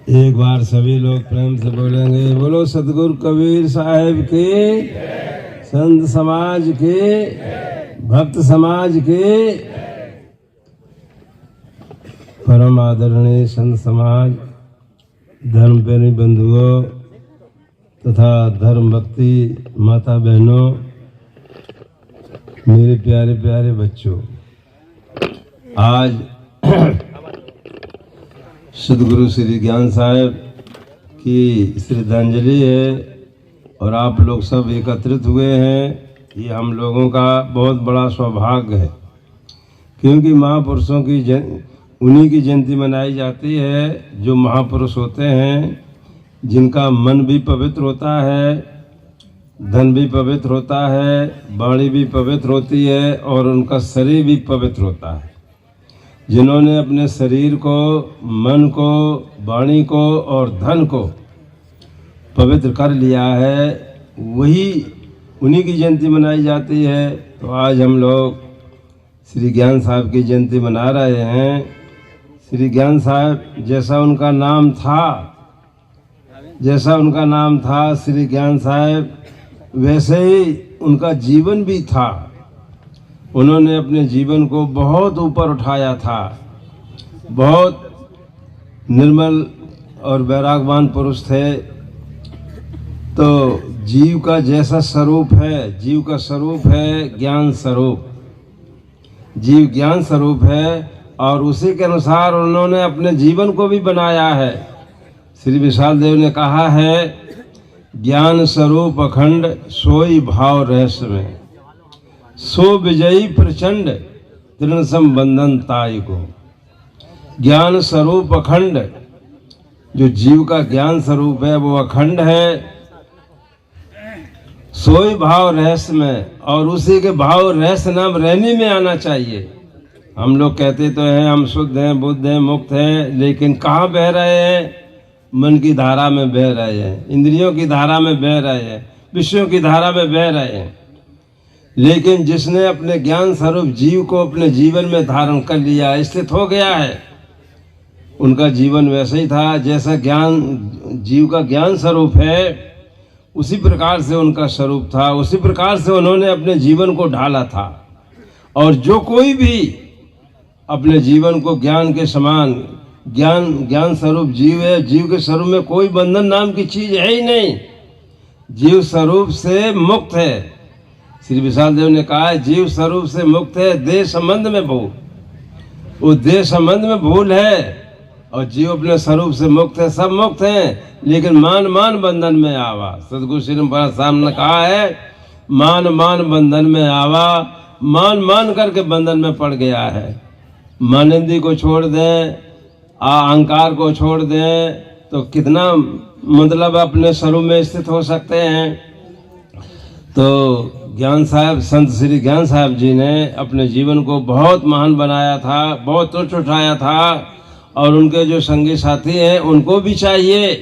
एक बार सभी लोग प्रेम से बोलेंगे, बोलो सतगुरु कबीर साहिब के, संत समाज के, भक्त समाज के। परम आदरणीय संत समाज, धर्म प्रेमी बंधुओं तथा धर्म भक्ति माता बहनों, मेरे प्यारे प्यारे बच्चों, आज सदगुरु श्री ज्ञान साहब की श्रद्धांजलि है और आप लोग सब एकत्रित हुए हैं। ये हम लोगों का बहुत बड़ा सौभाग्य है, क्योंकि महापुरुषों की उन्हीं की जयंती मनाई जाती है जो महापुरुष होते हैं, जिनका मन भी पवित्र होता है, धन भी पवित्र होता है, वाणी भी पवित्र होती है और उनका शरीर भी पवित्र होता है। जिन्होंने अपने शरीर को, मन को, वाणी को और धन को पवित्र कर लिया है, वही उन्हीं की जयंती मनाई जाती है। तो आज हम लोग श्री ज्ञान साहब की जयंती मना रहे हैं। श्री ज्ञान साहब जैसा उनका नाम था श्री ज्ञान साहब, वैसे ही उनका जीवन भी था। उन्होंने अपने जीवन को बहुत ऊपर उठाया था। बहुत निर्मल और वैरागवान पुरुष थे। तो जीव का जैसा स्वरूप है, जीव का स्वरूप है ज्ञान स्वरूप। जीव ज्ञान स्वरूप है और उसी के अनुसार उन्होंने अपने जीवन को भी बनाया है। श्री विशाल देव ने कहा है, ज्ञान स्वरूप अखंड सोई भाव रहस्य में, सो विजयी प्रचंड तृण संबंधन ताई को। ज्ञान स्वरूप अखंड, जो जीव का ज्ञान स्वरूप है वो अखंड है, सोई भाव रहस्य में, और उसी के भाव रहस्य नाम रहने में आना चाहिए। हम लोग कहते तो हैं हम शुद्ध हैं, बुद्ध हैं, मुक्त हैं, लेकिन कहाँ बह रहे हैं? मन की धारा में बह रहे हैं, इंद्रियों की धारा में बह रहे हैं, विषयों की धारा में बह रहे हैं। लेकिन जिसने अपने ज्ञान स्वरूप जीव को अपने जीवन में धारण कर लिया, स्थित हो गया है, उनका जीवन वैसे ही था जैसा ज्ञान जीव का ज्ञान स्वरूप है, उसी प्रकार से उनका स्वरूप था, उसी प्रकार से उन्होंने अपने जीवन को ढाला था। और जो कोई भी अपने जीवन को ज्ञान के समान, ज्ञान स्वरूप जीव है, जीव के स्वरूप में कोई बंधन नाम की चीज है ही नहीं, जीव स्वरूप से मुक्त है। श्री विशाल देव ने कहा है, जीव स्वरूप से मुक्त है, देह संबंध में भूल। वो देह संबंध में भूल है और जीव अपने स्वरूप से मुक्त है। सब मुक्त हैं, लेकिन मान बंधन में आवा। सदगुरु श्री सामने कहा है, मान बंधन में आवा, मान करके बंधन में पड़ गया है। मानिंदी को छोड़ दें, अहंकार को छोड़ दें, तो कितना मतलब अपने स्वरूप में स्थित हो सकते हैं। तो ज्ञान साहब, संत श्री ज्ञान साहब जी ने अपने जीवन को बहुत महान बनाया था, बहुत उच्च उठाया था। और उनके जो संगी साथी हैं उनको भी चाहिए,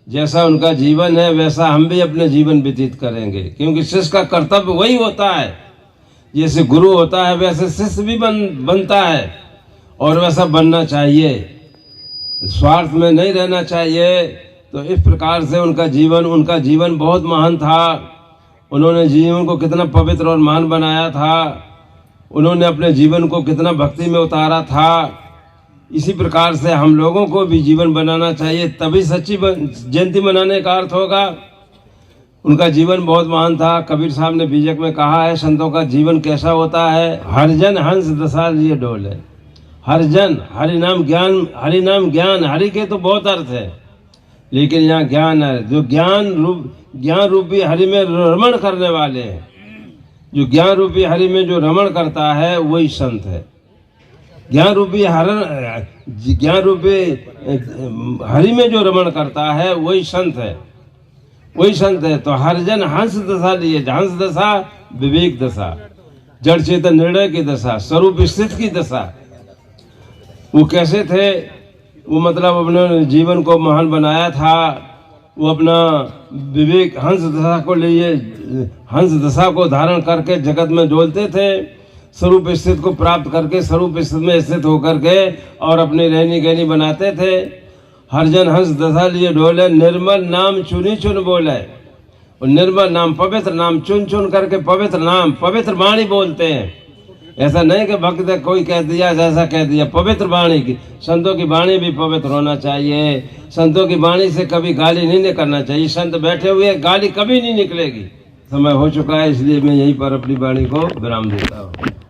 जैसा उनका जीवन है वैसा हम भी अपने जीवन व्यतीत करेंगे, क्योंकि शिष्य का कर्तव्य वही होता है। जैसे गुरु होता है वैसे शिष्य भी बनता है, और वैसा बनना चाहिए, स्वार्थ में नहीं रहना चाहिए। तो इस प्रकार से उनका जीवन बहुत महान था। उन्होंने जीवन को कितना पवित्र और महान बनाया था, उन्होंने अपने जीवन को कितना भक्ति में उतारा था। इसी प्रकार से हम लोगों को भी जीवन बनाना चाहिए, तभी सच्ची जयंती मनाने का अर्थ होगा। उनका जीवन बहुत महान था। कबीर साहब ने बीजक में कहा है, संतों का जीवन कैसा होता है? हर जन हंस दशा लिए डोले। हर जन, हरि नाम ज्ञान, हरि के तो बहुत अर्थ है, लेकिन यहाँ ज्ञान है। जो ज्ञान रूपी हरि में रमण करने वाले हैं, जो ज्ञान रूपी हरि में जो रमण करता है वही संत है। ज्ञान रूपी हरि में जो रमण करता है वही संत है, वही संत है। तो हर जन हंस दशा लिए, हंस दशा विवेक दशा, जड़ चेतन निर्णय की दशा, स्वरूप स्थित की दशा। वो कैसे थे? वो मतलब अपने जीवन को महान बनाया था। वो अपना विवेक हंस दशा को लिए, हंस दशा को धारण करके जगत में डोलते थे। स्वरूप स्थित को प्राप्त करके स्वरूप स्थित में स्थित होकर के और अपनी रहनी गहनी बनाते थे। हर जन हंस दशा लिए ढोले, निर्मल नाम चुनी चुन बोले। और निर्मल नाम, पवित्र नाम चुन चुन करके पवित्र नाम, पवित्र वाणी बोलते हैं। ऐसा नहीं कि भक्त कोई कह दिया जैसा कह दिया, पवित्र वाणी की, संतों की वाणी भी पवित्र होना चाहिए। संतों की वाणी से कभी गाली नहीं निकलना चाहिए। संत बैठे हुए गाली कभी नहीं निकलेगी। समय हो चुका है, इसलिए मैं यहीं पर अपनी वाणी को विराम देता हूँ।